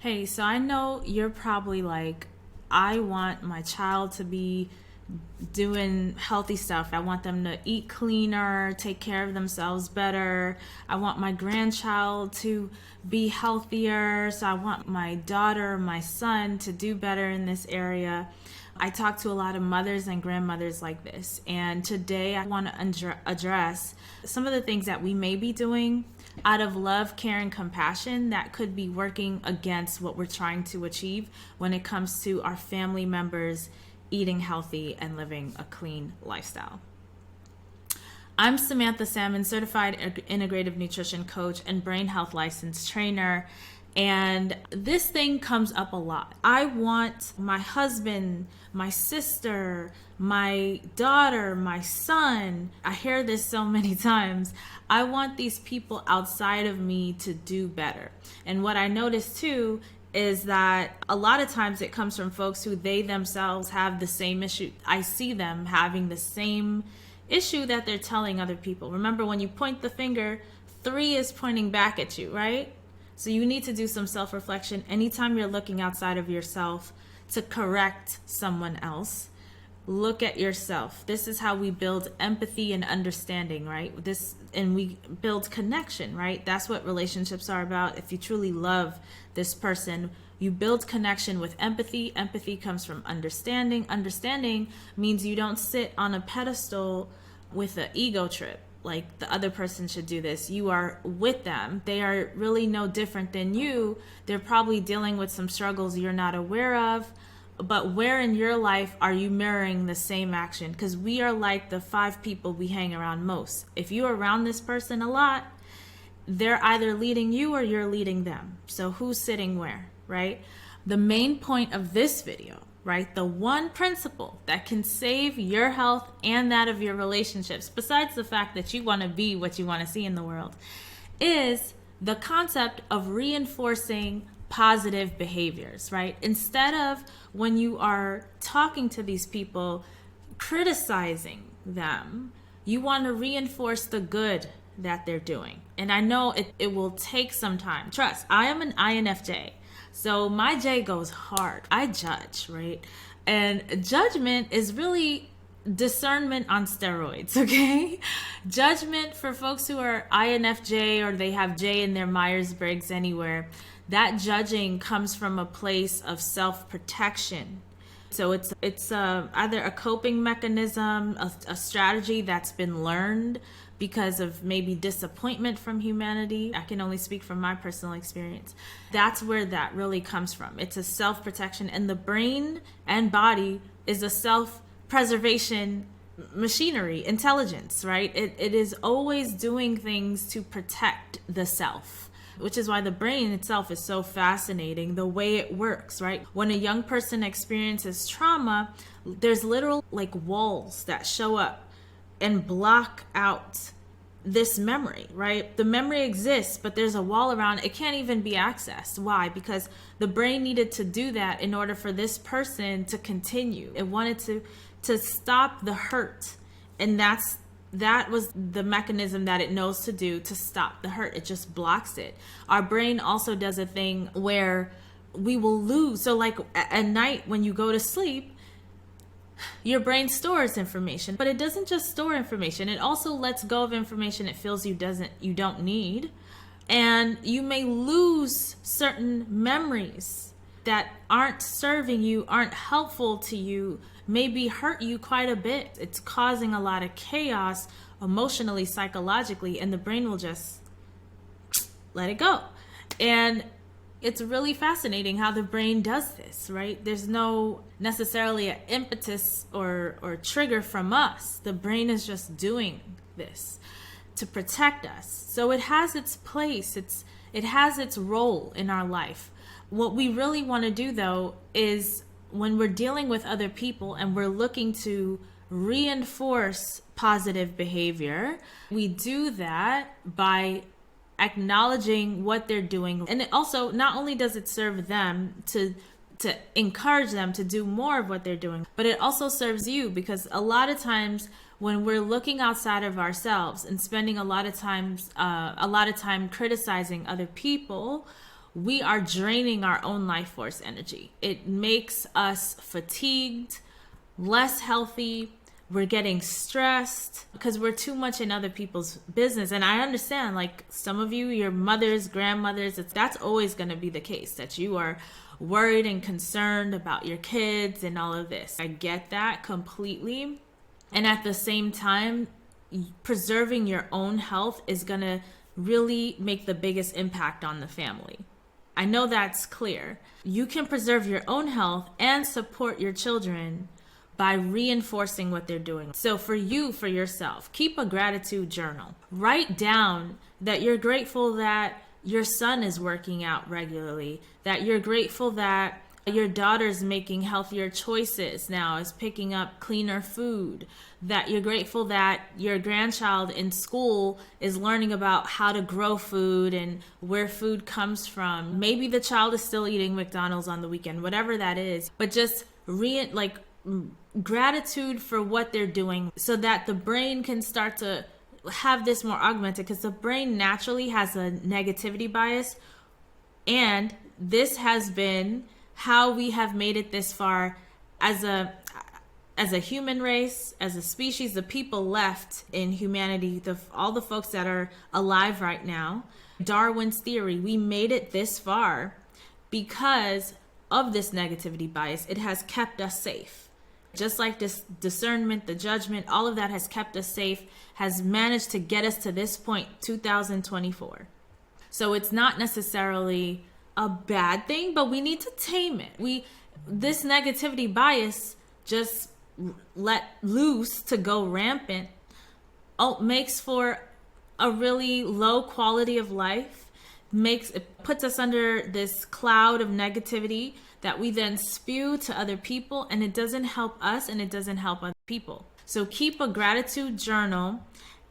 Hey, so I know you're probably like, I want my child to be doing healthy stuff. I want them to eat cleaner, take care of themselves better. I want my grandchild to be healthier. So I want my daughter, my son to do better in this area. I talk to a lot of mothers and grandmothers like this. And today I want to address some of the things that we may be doing out of love, care, and compassion that could be working against what we're trying to achieve when it comes to our family members eating healthy and living a clean lifestyle. I'm Samantha Salmon, certified integrative nutrition coach and brain health licensed trainer. And this thing comes up a lot. I want my husband, my sister, my daughter, my son. I hear this so many times. I want these people outside of me to do better. And what I notice too is that a lot of times it comes from folks who they themselves have the same issue. I see them having the same issue that they're telling other people. Remember, when you point the finger, 3 is pointing back at you, right? So you need to do some self-reflection anytime you're looking outside of yourself to correct someone else. Look at yourself. This is how we build empathy and understanding, right? And we build connection, right? That's what relationships are about. If you truly love this person, you build connection with empathy. Empathy comes from understanding. Understanding means you don't sit on a pedestal with an ego trip. Like the other person should do this. You are with them. They are really no different than you. They're probably dealing with some struggles you're not aware of. But where in your life are you mirroring the same action? Because we are like the 5 people we hang around most. If you're around this person a lot, they're either leading you or you're leading them. So who's sitting where, right? The main point of this video, right? The one principle that can save your health and that of your relationships, besides the fact that you want to be what you want to see in the world, is the concept of reinforcing positive behaviors, right? Instead of when you are talking to these people, criticizing them, you want to reinforce the good that they're doing. And I know it will take some time. Trust, I am an INFJ. So my J goes hard. I judge, right? And judgment is really discernment on steroids, okay? Judgment for folks who are INFJ or they have J in their Myers-Briggs anywhere, that judging comes from a place of self-protection. So it's either a coping mechanism, a strategy that's been learned because of maybe disappointment from humanity. I can only speak from my personal experience. That's where that really comes from. It's a self-protection, and the brain and body is a self-preservation machinery, intelligence, right? It is always doing things to protect the self, which is why the brain itself is so fascinating, the way it works, right? When a young person experiences trauma, there's literal like walls that show up and block out this memory, right? The memory exists, but there's a wall around it. It can't even be accessed. Why? Because the brain needed to do that in order for this person to continue. It wanted to stop the hurt. And that was the mechanism that it knows to do to stop the hurt. It just blocks it. Our brain also does a thing where we will lose. So like at night when you go to sleep, your brain stores information, but it doesn't just store information. It also lets go of information it feels you don't need. And you may lose certain memories that aren't serving you, aren't helpful to you, maybe hurt you quite a bit. It's causing a lot of chaos emotionally, psychologically, and the brain will just let it go. And it's really fascinating how the brain does this, right? There's no necessarily an impetus or trigger from us. The brain is just doing this to protect us. So it has its place. It has its role in our life. What we really want to do, though, is when we're dealing with other people and we're looking to reinforce positive behavior, we do that by acknowledging what they're doing. And it also, not only does it serve them to encourage them to do more of what they're doing, but it also serves you, because a lot of times when we're looking outside of ourselves and spending a lot of time criticizing other people, we are draining our own life force energy. It makes us fatigued, less healthy. We're getting stressed because we're too much in other people's business. And I understand, like, some of you, your mothers, grandmothers, that's always going to be the case, that you are worried and concerned about your kids and all of this. I get that completely. And at the same time, preserving your own health is going to really make the biggest impact on the family. I know that's clear. You can preserve your own health and support your children by reinforcing what they're doing. So for you, for yourself, keep a gratitude journal. Write down that you're grateful that your son is working out regularly, that you're grateful that your daughter's making healthier choices now, is picking up cleaner food, that you're grateful that your grandchild in school is learning about how to grow food and where food comes from. Maybe the child is still eating McDonald's on the weekend, whatever that is, but just gratitude for what they're doing so that the brain can start to have this more augmented, because the brain naturally has a negativity bias, and this has been how we have made it this far as a human race, as a species. The people left in humanity, all the folks that are alive right now, Darwin's theory, we made it this far because of this negativity bias. It has kept us safe. Just like this discernment, the judgment, all of that has kept us safe, has managed to get us to this point, 2024. So it's not necessarily a bad thing, but we need to tame it. This negativity bias just let loose to go rampant makes for a really low quality of life. It puts us under this cloud of negativity that we then spew to other people, and it doesn't help us and it doesn't help other people. So keep a gratitude journal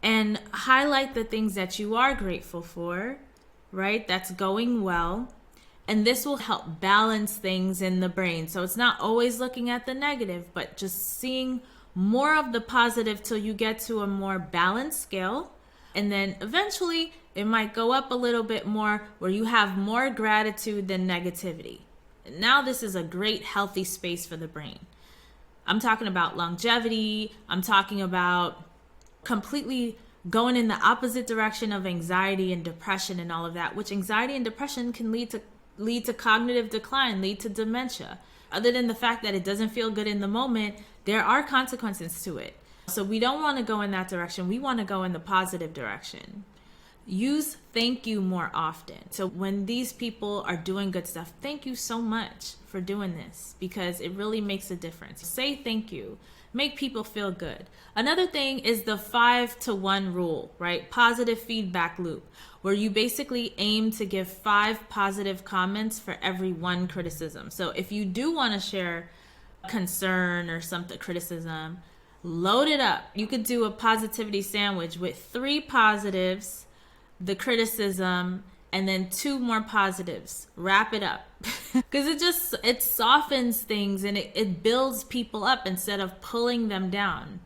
and highlight the things that you are grateful for, right? That's going well. And this will help balance things in the brain. So it's not always looking at the negative, but just seeing more of the positive till you get to a more balanced scale. And then eventually it might go up a little bit more where you have more gratitude than negativity. And now this is a great healthy space for the brain. I'm talking about longevity. I'm talking about completely going in the opposite direction of anxiety and depression and all of that, which anxiety and depression can lead to cognitive decline, lead to dementia. Other than the fact that it doesn't feel good in the moment, there are consequences to it. So we don't want to go in that direction. We want to go in the positive direction. Use thank you more often. So when these people are doing good stuff, thank you so much for doing this, because it really makes a difference. Say thank you. Make people feel good. Another thing is the 5-to-1 rule, right? Positive feedback loop, where you basically aim to give 5 positive comments for every 1 criticism. So if you do want to share concern or something, criticism, load it up. You could do a positivity sandwich with 3 positives, the criticism, and then 2 more positives. Wrap it up. Because it softens things and it builds people up instead of pulling them down.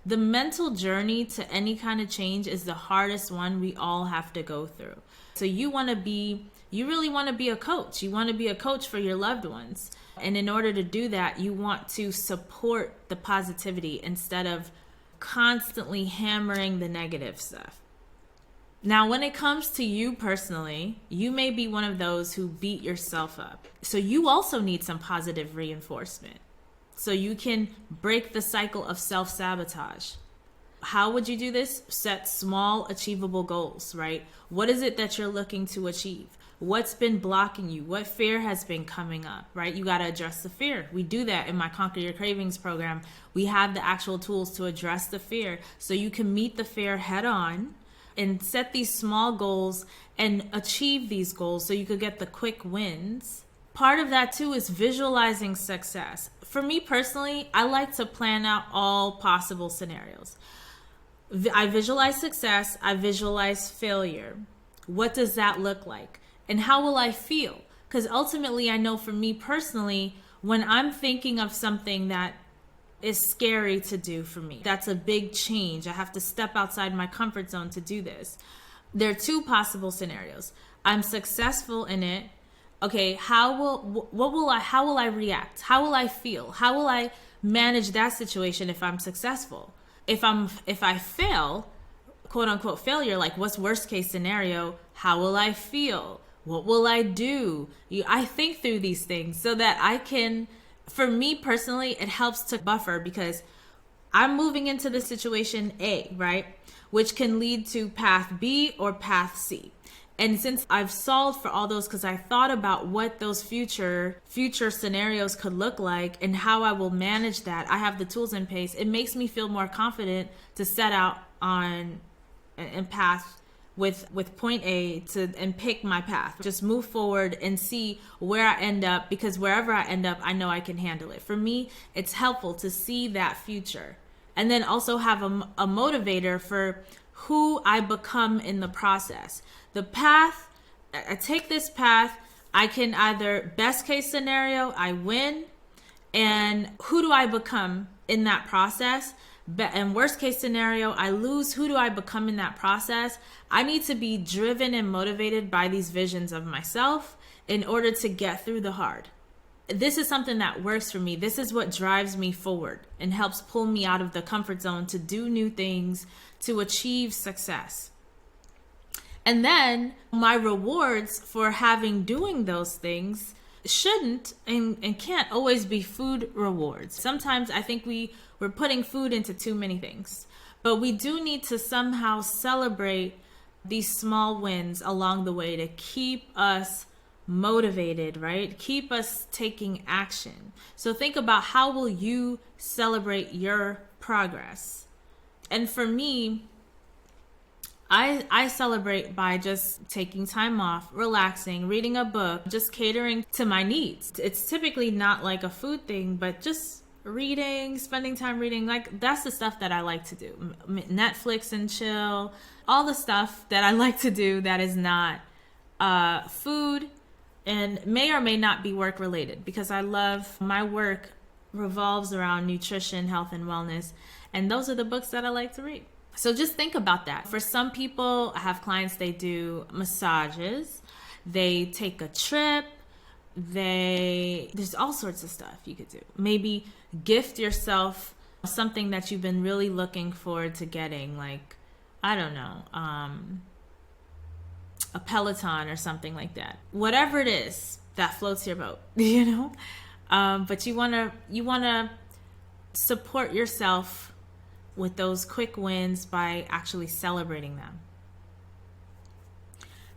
The mental journey to any kind of change is the hardest one we all have to go through. So you really want to be a coach. You want to be a coach for your loved ones. And in order to do that, you want to support the positivity instead of constantly hammering the negative stuff. Now, when it comes to you personally, you may be one of those who beat yourself up. So you also need some positive reinforcement so you can break the cycle of self-sabotage. How would you do this? Set small, achievable goals, right? What is it that you're looking to achieve? What's been blocking you? What fear has been coming up, right? You got to address the fear. We do that in my Conquer Your Cravings program. We have the actual tools to address the fear so you can meet the fear head on and set these small goals and achieve these goals so you could get the quick wins. Part of that too is visualizing success. For me personally, I like to plan out all possible scenarios. I visualize success, I visualize failure. What does that look like? And how will I feel? Because ultimately, I know for me personally, when I'm thinking of something that is scary to do for me, that's a big change. I have to step outside my comfort zone to do this. There are 2 possible scenarios. I'm successful in it, okay, how will I react? How will I feel? How will I manage that situation if I'm successful? If I fail, quote unquote failure, like what's worst case scenario? How will I feel? What will I do? I think through these things so that I can, for me personally, it helps to buffer, because I'm moving into the situation A, right? Which can lead to path B or path C. And since I've solved for all those, because I thought about what those future scenarios could look like and how I will manage that, I have the tools in place. It makes me feel more confident to set out on a path with point A and pick my path. Just move forward and see where I end up, because wherever I end up, I know I can handle it. For me, it's helpful to see that future, and then also have a motivator for who I become in the process. The path, I take this path, I can either, best case scenario, I win, and who do I become in that process? And worst case scenario, I lose, who do I become in that process? I need to be driven and motivated by these visions of myself in order to get through the hard. This is something that works for me. This is what drives me forward and helps pull me out of the comfort zone to do new things, to achieve success. And then my rewards for doing those things shouldn't and can't always be food rewards. Sometimes I think we're putting food into too many things, but we do need to somehow celebrate these small wins along the way to keep us motivated, right? Keep us taking action. So think about, how will you celebrate your progress? And for me, I celebrate by just taking time off, relaxing, reading a book, just catering to my needs. It's typically not like a food thing, but just reading, spending time reading. Like, that's the stuff that I like to do. Netflix and chill, all the stuff that I like to do that is not food and may or may not be work related, because I love my work revolves around nutrition, health, and wellness. And those are the books that I like to read. So just think about that. For some people, I have clients, they do massages, they take a trip, there's all sorts of stuff you could do. Maybe gift yourself something that you've been really looking forward to getting, like, I don't know, a Peloton or something like that. Whatever it is that floats your boat, you know? But you wanna support yourself with those quick wins by actually celebrating them.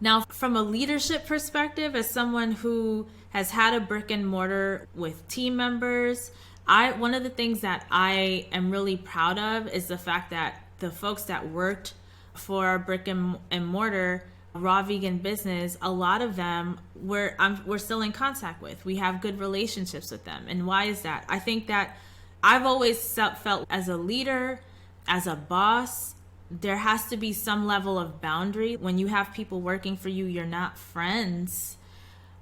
Now, from a leadership perspective, as someone who has had a brick and mortar with team members, one of the things that I am really proud of is the fact that the folks that worked for our brick and mortar raw vegan business, a lot of them we're still in contact with. We have good relationships with them. And why is that? I think that I've always felt as a leader, as a boss, there has to be some level of boundary. When you have people working for you, you're not friends.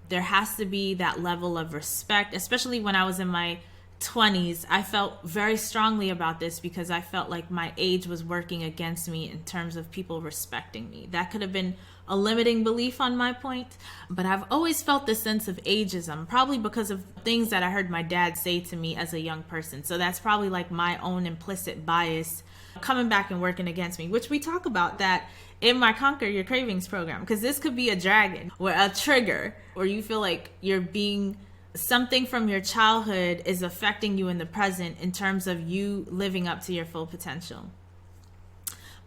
There has to be that level of respect, especially when I was in my 20s. I felt very strongly about this because I felt like my age was working against me in terms of people respecting me. That could have been a limiting belief on my point, but I've always felt this sense of ageism, probably because of things that I heard my dad say to me as a young person. So that's probably like my own implicit bias coming back and working against me, which we talk about that in my Conquer Your Cravings program, because this could be a dragon or a trigger, or you feel like you're being something from your childhood is affecting you in the present in terms of you living up to your full potential.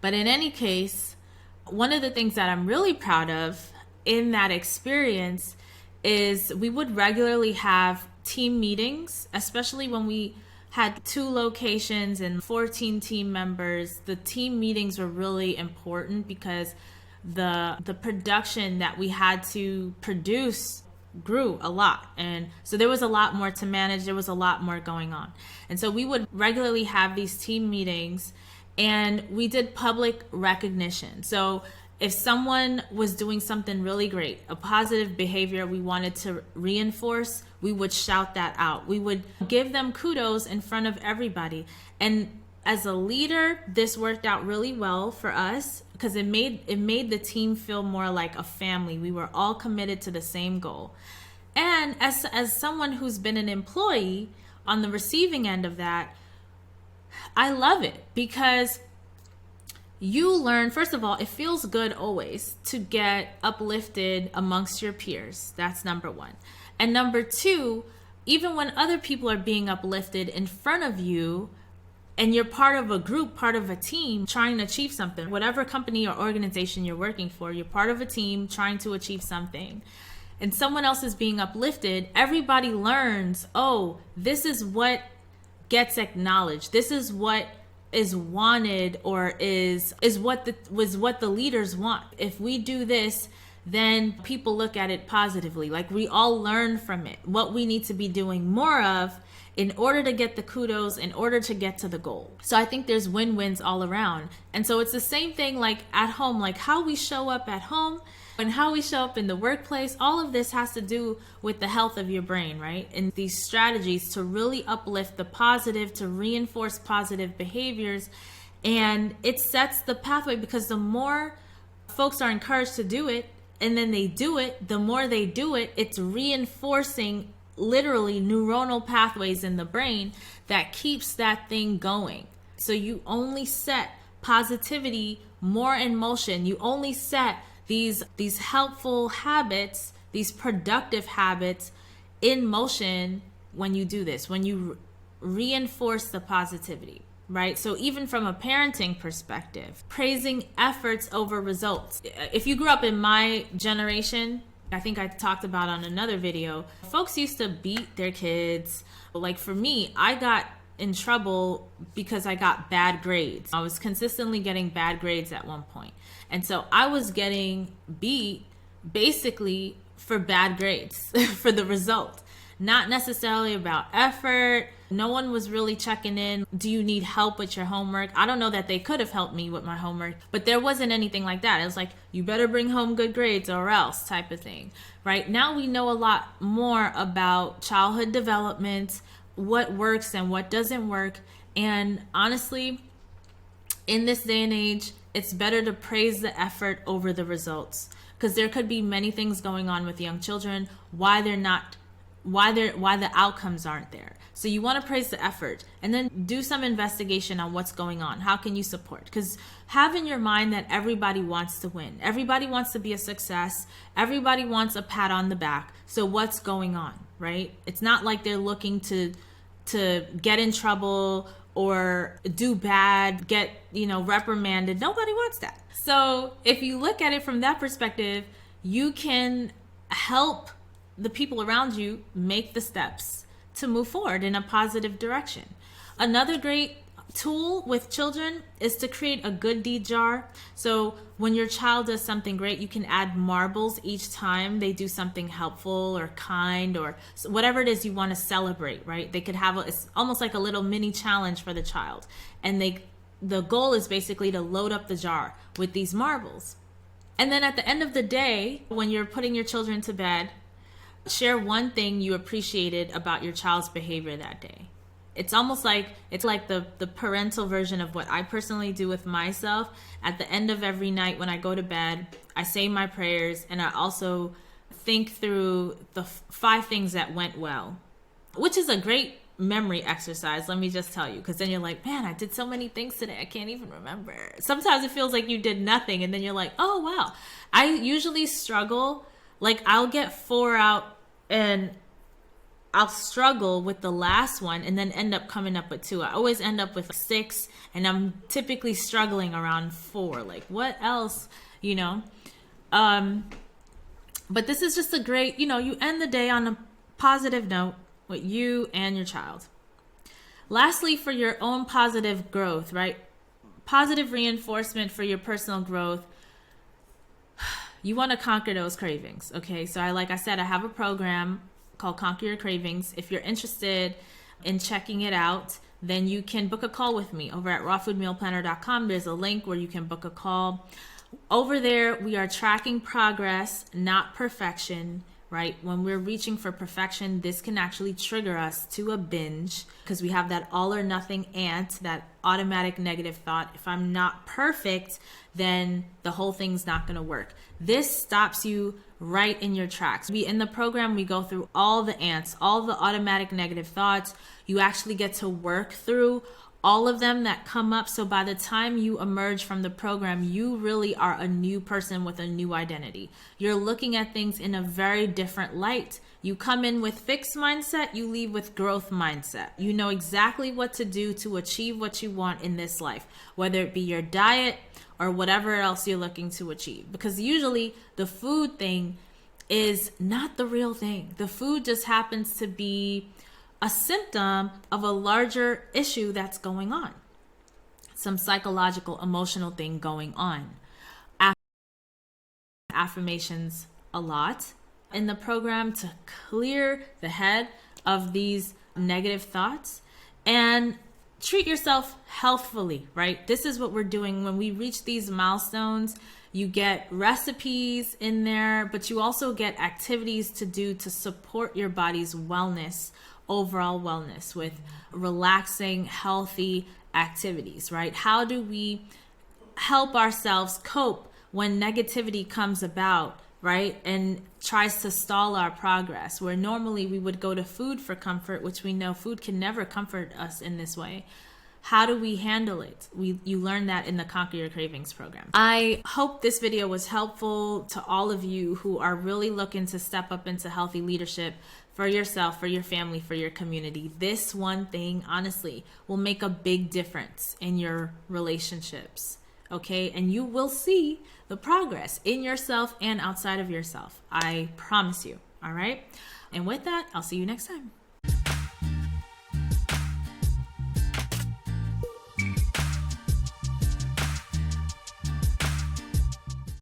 But in any case, one of the things that I'm really proud of in that experience is we would regularly have team meetings, especially when we had 2 locations and 14 team members. The team meetings were really important because the production that we had to produce grew a lot. And so there was a lot more to manage. There was a lot more going on. And so we would regularly have these team meetings, and we did public recognition. So if someone was doing something really great, a positive behavior we wanted to reinforce, we would shout that out. We would give them kudos in front of everybody. And as a leader, this worked out really well for us because it made the team feel more like a family. We were all committed to the same goal. And as someone who's been an employee on the receiving end of that, I love it because you learn, first of all, it feels good always to get uplifted amongst your peers. That's number one. And number two, even when other people are being uplifted in front of you, and you're part of a group, part of a team trying to achieve something, whatever company or organization you're working for, you're part of a team trying to achieve something, and someone else is being uplifted, everybody learns, oh, this is what gets acknowledged. This is what is wanted, or is what the leaders want. If we do this, then people look at it positively. Like, we all learn from it what we need to be doing more of in order to get the kudos, in order to get to the goal. So I think there's win-wins all around. And so it's the same thing like at home, like how we show up at home and how we show up in the workplace. All of this has to do with the health of your brain, right? And these strategies to really uplift the positive, to reinforce positive behaviors. And it sets the pathway, because the more folks are encouraged to do it, and then they do it, the more they do it, it's reinforcing literally neuronal pathways in the brain that keeps that thing going. So you only set positivity more in motion. You only set these helpful habits, these productive habits in motion when you do this, when you reinforce the positivity, right? So even from a parenting perspective, praising efforts over results. If you grew up in my generation, I think I talked about on another video, folks used to beat their kids. Like for me, I got in trouble because I got bad grades. I was consistently getting bad grades at one point. And so I was getting beat basically for bad grades, for the result. Not necessarily about effort. No one was really checking in. Do you need help with your homework? I don't know that they could have helped me with my homework, but there wasn't anything like that. It was like, you better bring home good grades or else type of thing, right? Now we know a lot more about childhood development, what works and what doesn't work. And honestly, in this day and age, it's better to praise the effort over the results, because there could be many things going on with young children, why the outcomes aren't there. So you want to praise the effort and then do some investigation on what's going on. How can you support? Because have in your mind that everybody wants to win. Everybody wants to be a success. Everybody wants a pat on the back. So what's going on, right? It's not like they're looking to get in trouble or do bad, get, reprimanded. Nobody wants that. So if you look at it from that perspective, you can help the people around you make the steps to move forward in a positive direction. Another great tool with children is to create a good deed jar. So when your child does something great, you can add marbles each time they do something helpful or kind or whatever it is you want to celebrate, right? They could have it's almost like a little mini challenge for the child. And the goal is basically to load up the jar with these marbles. And then at the end of the day, when you're putting your children to bed, share one thing you appreciated about your child's behavior that day. It's almost like the parental version of what I personally do with myself. At the end of every night when I go to bed, I say my prayers, and I also think through the 5 things that went well, which is a great memory exercise, let me just tell you, because then you're like, man, I did so many things today, I can't even remember. Sometimes it feels like you did nothing, and then you're like, oh wow. I usually struggle, like I'll get 4 out and I'll struggle with the last one and then end up coming up with 2. I always end up with 6, and I'm typically struggling around 4. Like, what else, But this is just a great, you end the day on a positive note with you and your child. Lastly, for your own positive growth, right? Positive reinforcement for your personal growth. You want to conquer those cravings, okay? So like I said, I have a program called Conquer Your Cravings. If you're interested in checking it out, then you can book a call with me over at rawfoodmealplanner.com. There's a link where you can book a call. Over there, we are tracking progress, not perfection, right? When we're reaching for perfection, this can actually trigger us to a binge because we have that all or nothing ant, that automatic negative thought. If I'm not perfect, then the whole thing's not going to work. This stops you right in your tracks. In the program, we go through all the ants, all the automatic negative thoughts. You actually get to work through all of them that come up. So by the time you emerge from the program, you really are a new person with a new identity. You're looking at things in a very different light. You come in with fixed mindset, you leave with growth mindset. You know exactly what to do to achieve what you want in this life, whether it be your diet or whatever else you're looking to achieve. Because usually the food thing is not the real thing. The food just happens to be a symptom of a larger issue that's going on. Some psychological, emotional thing going on. Affirmations a lot in the program to clear the head of these negative thoughts and treat yourself healthfully, right? This is what we're doing when we reach these milestones. You get recipes in there, but you also get activities to do to support your body's wellness, overall wellness, with relaxing, healthy activities, right? How do we help ourselves cope when negativity comes about, right, and tries to stall our progress, where normally we would go to food for comfort, which we know food can never comfort us in this way? How do we handle it? You learn that in the Conquer Your Cravings program. I hope this video was helpful to all of you who are really looking to step up into healthy leadership for yourself, for your family, for your community. This one thing, honestly, will make a big difference in your relationships, okay? And you will see the progress in yourself and outside of yourself. I promise you, all right? And with that, I'll see you next time.